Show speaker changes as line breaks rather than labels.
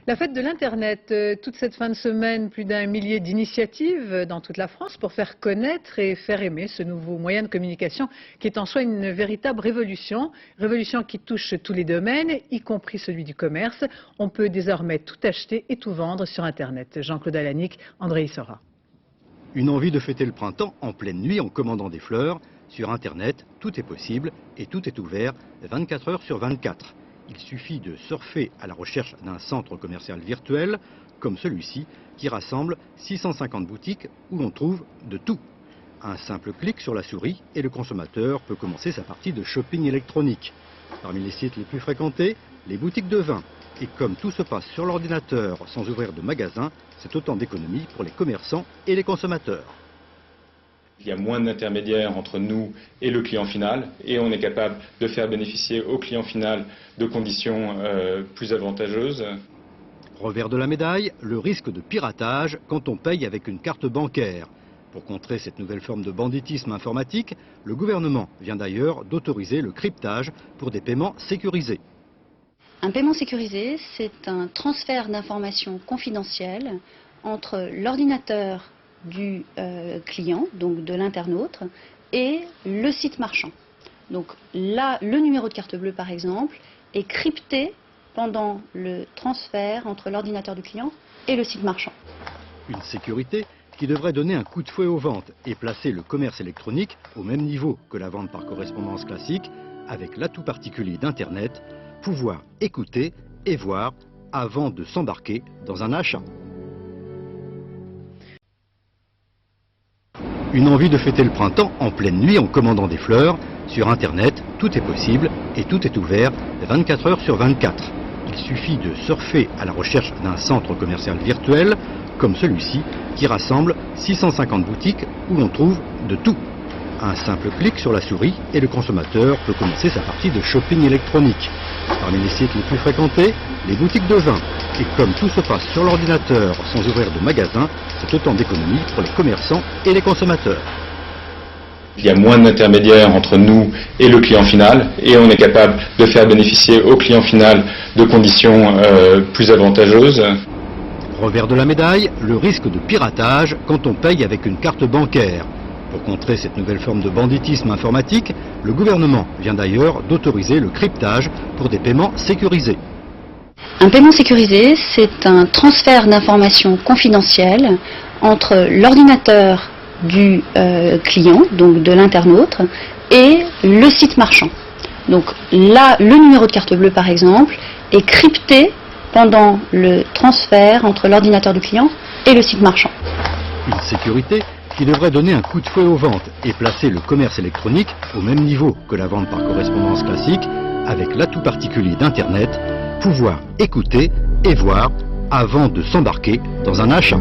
La fête de l'Internet, toute cette fin de semaine, plus d'1 millier d'initiatives dans toute la France pour faire connaître et faire aimer ce nouveau moyen de communication qui est en soi une véritable révolution. Révolution qui touche tous les domaines, y compris celui du commerce. On peut désormais tout acheter et tout vendre sur Internet. Jean-Claude Alanic, André Issora.
Une envie de fêter le printemps en pleine nuit en commandant des fleurs. Sur Internet, tout est possible et tout est ouvert 24 heures sur 24. Il suffit de surfer à la recherche d'un centre commercial virtuel, comme celui-ci, qui rassemble 650 boutiques où l'on trouve de tout. Un simple clic sur la souris et le consommateur peut commencer sa partie de shopping électronique. Parmi les sites les plus fréquentés, les boutiques de vin. Et comme tout se passe sur l'ordinateur sans ouvrir de magasin, c'est autant d'économies pour les commerçants et les consommateurs.
Il y a moins d'intermédiaires entre nous et le client final et on est capable de faire bénéficier au client final de conditions plus avantageuses.
Revers de la médaille, le risque de piratage quand on paye avec une carte bancaire. Pour contrer cette nouvelle forme de banditisme informatique, le gouvernement vient d'ailleurs d'autoriser le cryptage pour des paiements sécurisés.
Un paiement sécurisé, c'est un transfert d'informations confidentielles entre l'ordinateur du client, donc de l'internaute, et le site marchand. Donc là, le numéro de carte bleue, par exemple, est crypté pendant le transfert entre l'ordinateur du client et le site marchand.
Une sécurité qui devrait donner un coup de fouet aux ventes et placer le commerce électronique au même niveau que la vente par correspondance classique, avec l'atout particulier d'Internet, pouvoir écouter et voir avant de s'embarquer dans un achat. Une envie de fêter le printemps en pleine nuit en commandant des fleurs. Sur Internet, tout est possible et tout est ouvert 24 heures sur 24. Il suffit de surfer à la recherche d'un centre commercial virtuel, comme celui-ci, qui rassemble 650 boutiques où l'on trouve de tout. Un simple clic sur la souris et le consommateur peut commencer sa partie de shopping électronique. Parmi les sites les plus fréquentés, les boutiques de vin. Et comme tout se passe sur l'ordinateur sans ouvrir de magasin, c'est autant d'économies pour les commerçants et les consommateurs.
Il y a moins d'intermédiaires entre nous et le client final et on est capable de faire bénéficier au client final de conditions plus avantageuses.
Revers de la médaille, le risque de piratage quand on paye avec une carte bancaire. Pour contrer cette nouvelle forme de banditisme informatique, le gouvernement vient d'ailleurs d'autoriser le cryptage pour des paiements sécurisés.
Un paiement sécurisé, c'est un transfert d'informations confidentielles entre l'ordinateur du client, donc de l'internaute, et le site marchand. Donc là, le numéro de carte bleue, par exemple, est crypté pendant le transfert entre l'ordinateur du client et le site marchand.
Une sécurité qui devrait donner un coup de fouet aux ventes et placer le commerce électronique au même niveau que la vente par correspondance classique, avec l'atout particulier d'Internet, pouvoir écouter et voir avant de s'embarquer dans un achat.